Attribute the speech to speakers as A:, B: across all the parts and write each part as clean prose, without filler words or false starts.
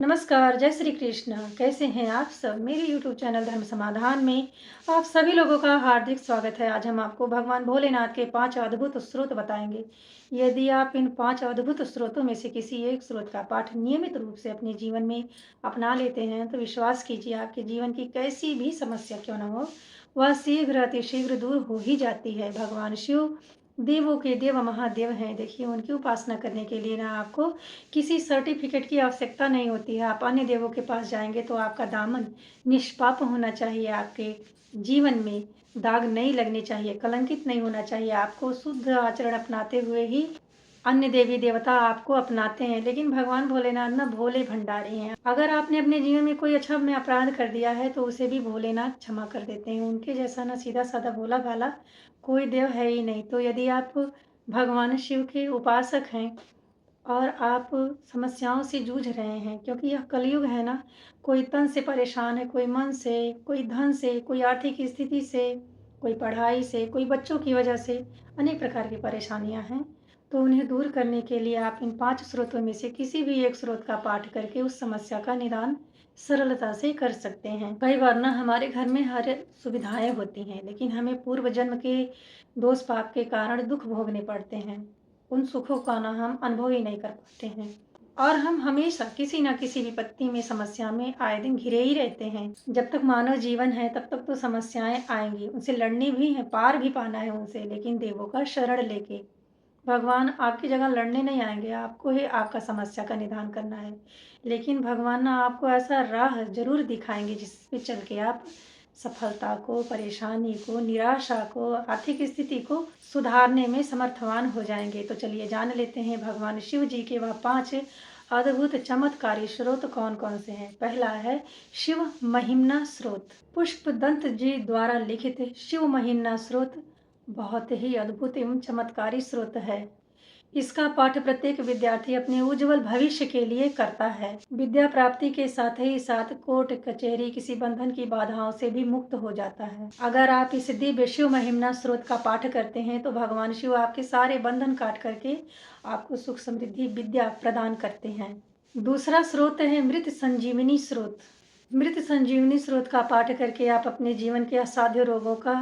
A: नमस्कार, जय श्री कृष्ण। कैसे हैं आप सब? मेरे यूट्यूब चैनल धर्म समाधान में आप सभी लोगों का हार्दिक स्वागत है। आज हम आपको भगवान भोलेनाथ के 5 अद्भुत स्रोत बताएंगे। यदि आप इन 5 अद्भुत स्रोतों में से किसी एक स्रोत का पाठ नियमित रूप से अपने जीवन में अपना लेते हैं, तो विश्वास कीजिए आपके जीवन की कैसी भी समस्या क्यों न हो, वह शीघ्र अतिशीघ्र दूर हो ही जाती है। भगवान शिव देवों के देव महादेव हैं। देखिए, उनकी उपासना करने के लिए ना आपको किसी सर्टिफिकेट की आवश्यकता नहीं होती है। आप अन्य देवों के पास जाएंगे तो आपका दामन निष्पाप होना चाहिए, आपके जीवन में दाग नहीं लगने चाहिए, कलंकित नहीं होना चाहिए। आपको शुद्ध आचरण अपनाते हुए ही अन्य देवी देवता आपको अपनाते हैं। लेकिन भगवान भोलेनाथ ना भोले भंडारी हैं। अगर आपने अपने जीवन में कोई अच्छा में अपराध कर दिया है तो उसे भी भोलेनाथ क्षमा कर देते हैं। उनके जैसा ना सीधा साधा भोला भाला कोई देव है ही नहीं। तो यदि आप भगवान शिव के उपासक हैं और आप समस्याओं से जूझ रहे हैं, क्योंकि यह कलयुग है ना, कोई तन से परेशान है, कोई मन से, कोई धन से, कोई आर्थिक स्थिति से, कोई पढ़ाई से, कोई बच्चों की वजह से, अनेक प्रकार की परेशानियां हैं। तो उन्हें दूर करने के लिए आप इन 5 स्रोतों में से किसी भी एक स्रोत का पाठ करके उस समस्या का निदान सरलता से कर सकते हैं। कई बार ना हमारे घर में हर सुविधाएं होती हैं, लेकिन हमें पूर्व जन्म के दोष पाप के कारण दुख भोगने पड़ते हैं। उन सुखों का ना हम अनुभव ही नहीं कर पाते हैं और हम हमेशा किसी न किसी विपत्ति में, समस्या में आए दिन घिरे ही रहते हैं। जब तक मानव जीवन है तब तक तो समस्याएं आएंगी, उनसे लड़नी भी है, पार भी पाना है उनसे, लेकिन देवों का शरण लेके। भगवान आपकी जगह लड़ने नहीं आएंगे, आपको ही आपका समस्या का निदान करना है। लेकिन भगवान ना आपको ऐसा राह जरूर दिखाएंगे जिस पे चल के आप सफलता को, परेशानी को, निराशा को, आर्थिक स्थिति को सुधारने में समर्थवान हो जाएंगे। तो चलिए जान लेते हैं भगवान शिव जी के वह 5 अद्भुत चमत्कारी स्रोत कौन कौन से हैं। पहला है शिव महिम्ना स्रोत। पुष्प दंत जी द्वारा लिखित शिव महिम्ना स्रोत बहुत ही अद्भुत एवं चमत्कारी स्रोत है। इसका पाठ प्रत्येक विद्यार्थी अपने उज्जवल भविष्य के लिए करता है। विद्या प्राप्ति के साथ ही साथ कोर्ट कचहरी किसी बंधन की बाधाओं से भी मुक्त हो जाता है। अगर आप इस दिव्य शिव महिम्ना स्रोत का पाठ करते हैं तो भगवान शिव आपके सारे बंधन काट करके आपको सुख समृद्धि विद्या प्रदान करते हैं। दूसरा स्रोत है मृत संजीवनी स्रोत। मृत संजीवनी स्रोत का पाठ करके आप अपने जीवन के असाध्य रोगों का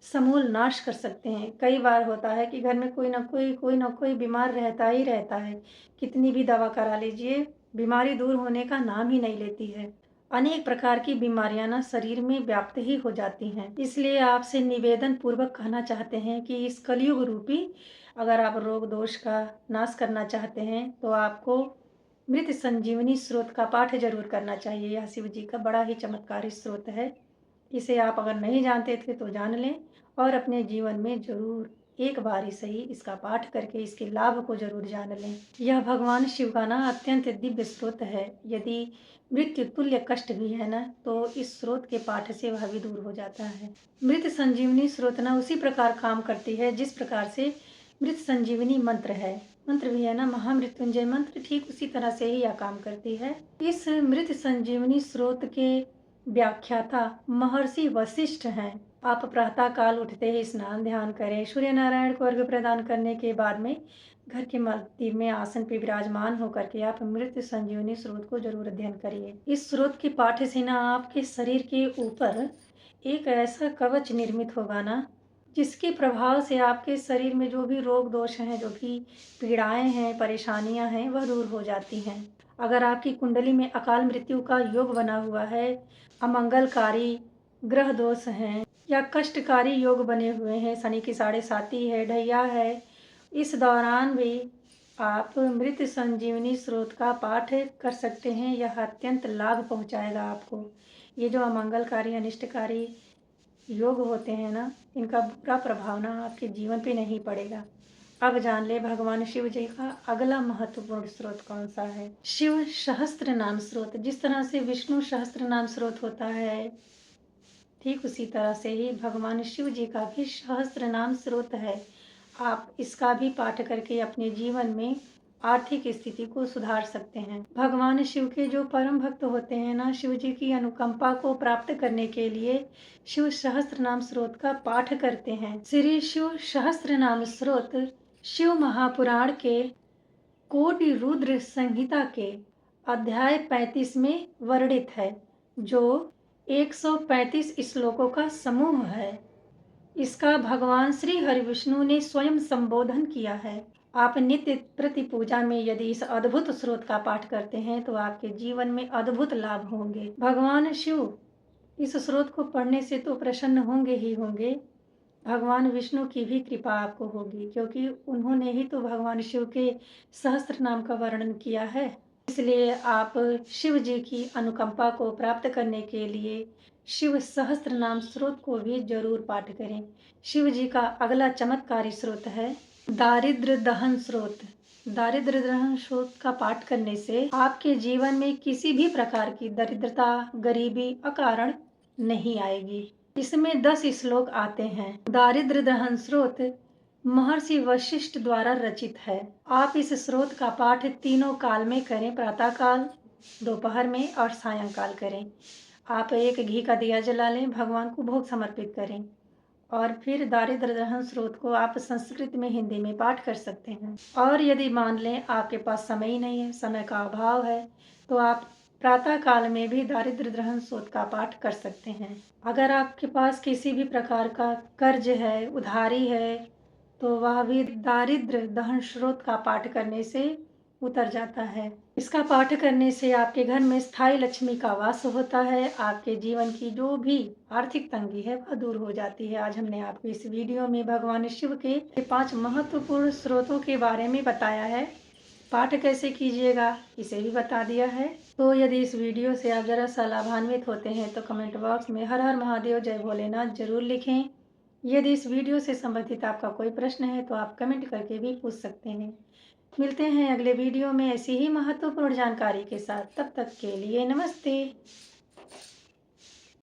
A: समूल नाश कर सकते हैं। कई बार होता है कि घर में कोई ना कोई बीमार रहता ही रहता है। कितनी भी दवा करा लीजिए, बीमारी दूर होने का नाम ही नहीं लेती है। अनेक प्रकार की बीमारियां ना शरीर में व्याप्त ही हो जाती हैं। इसलिए आपसे निवेदन पूर्वक कहना चाहते हैं कि इस कलयुग रूपी अगर आप रोग दोष का नाश करना चाहते हैं तो आपको मृत संजीवनी स्रोत का पाठ जरूर करना चाहिए। यह शिव जी का बड़ा ही चमत्कारी स्रोत है। इसे आप अगर नहीं जानते थे तो जान लें और अपने जीवन में जरूर एक बार ही सही इसका पाठ करके इसके लाभ को जरूर जान लें। यह भगवान शिव का ना अत्यंत दिव्य स्रोत है। यदि मृत्यु तुल्य कष्ट भी है ना तो इस स्रोत के पाठ से वह भी दूर हो जाता है। मृत संजीवनी स्रोत ना उसी प्रकार काम करती है जिस प्रकार से मृत संजीवनी मंत्र है। मंत्र भी है ना, महामृत्युंजय मंत्र, ठीक उसी तरह से ही यह काम करती है। इस मृत संजीवनी स्रोत के व्याख्याता महर्षि वशिष्ठ हैं। आप प्रातः काल उठते ही स्नान ध्यान करें, सूर्य नारायण को अर्घ्य प्रदान करने के बाद में घर के मंदिर में आसन पे विराजमान होकर के आप मृत संजीवनी स्रोत को जरूर अध्ययन करिए। इस स्रोत के पाठ से ना आपके शरीर के ऊपर एक ऐसा कवच निर्मित होगा ना, जिसके प्रभाव से आपके शरीर में जो भी रोग दोष हैं, जो भी पीड़ाएं हैं, परेशानियां हैं, वह दूर हो जाती हैं। अगर आपकी कुंडली में अकाल मृत्यु का योग बना हुआ है, अमंगलकारी ग्रह दोष हैं या कष्टकारी योग बने हुए हैं, शनि की 7.5 है, ढैया है, इस दौरान भी आप मृत संजीवनी स्रोत का पाठ कर सकते हैं। यह अत्यंत लाभ पहुंचाएगा आपको। ये जो अमंगलकारी अनिष्टकारी योग होते हैं ना, इनका बुरा प्रभाव ना आपके जीवन पे नहीं पड़ेगा। अब जान ले भगवान शिव जी का अगला महत्वपूर्ण स्रोत कौन सा है। शिव सहस्त्र नाम स्रोत। जिस तरह से विष्णु सहस्त्र नाम स्रोत होता है, ठीक उसी तरह से ही भगवान शिव जी का भी सहस्त्र नाम स्रोत है। आप इसका भी पाठ करके अपने जीवन में आर्थिक स्थिति को सुधार सकते हैं। भगवान शिव के जो परम भक्त होते हैं ना, शिव जी की अनुकंपा को प्राप्त करने के लिए शिव सहस्त्र नाम स्रोत का पाठ करते हैं। श्री शिव सहस्त्र नाम स्रोत शिव महापुराण के कोटि रुद्र संहिता के अध्याय 35 में वर्णित है, जो 135 श्लोकों का समूह है। इसका भगवान श्री हरिविष्णु ने स्वयं संबोधन किया है। आप नित्य प्रति पूजा में यदि इस अद्भुत स्रोत का पाठ करते हैं तो आपके जीवन में अद्भुत लाभ होंगे। भगवान शिव इस स्रोत को पढ़ने से तो प्रसन्न होंगे ही होंगे, भगवान विष्णु की भी कृपा आपको होगी, क्योंकि उन्होंने ही तो भगवान शिव के सहस्त्र नाम का वर्णन किया है। इसलिए आप शिव जी की अनुकंपा को प्राप्त करने के लिए शिव सहस्त्र नाम स्रोत को भी जरूर पाठ करें। शिव जी का अगला चमत्कारी स्रोत है दारिद्र दहन स्रोत। दारिद्र दहन स्रोत का पाठ करने से आपके जीवन में किसी भी प्रकार की दरिद्रता, गरीबी अकारण नहीं आएगी। इसमें 10 श्लोक आते हैं। दारिद्र दहन स्रोत महर्षि वशिष्ठ द्वारा रचित है। आप इस स्रोत का पाठ तीनों काल में करें, प्रातः काल, दोपहर में और सायंकाल करें। आप एक घी का दिया जला लें, भगवान को भोग समर्पित करें और फिर दारिद्र दहन स्रोत को आप संस्कृत में, हिंदी में पाठ कर सकते हैं। और यदि मान लें आपके पास समय ही नहीं है, समय का अभाव है, तो आप प्रातः काल में भी दारिद्र दहन स्रोत का पाठ कर सकते हैं। अगर आपके पास किसी भी प्रकार का कर्ज है, उधारी है, तो वह भी दारिद्र दहन स्रोत का पाठ करने से उतर जाता है। इसका पाठ करने से आपके घर में स्थायी लक्ष्मी का वास होता है। आपके जीवन की जो भी आर्थिक तंगी है वह दूर हो जाती है। आज हमने आपको इस वीडियो में भगवान शिव के 5 महत्वपूर्ण स्रोतों के बारे में बताया है। पाठ कैसे कीजिएगा इसे भी बता दिया है। तो यदि इस वीडियो से आप जरा सा लाभान्वित होते हैं तो कमेंट बॉक्स में हर हर महादेव, जय भोलेनाथ जरूर लिखें। यदि इस वीडियो से संबंधित आपका कोई प्रश्न है तो आप कमेंट करके भी पूछ सकते हैं। मिलते हैं अगले वीडियो में ऐसी ही महत्वपूर्ण जानकारी के साथ। तब तक के लिए नमस्ते।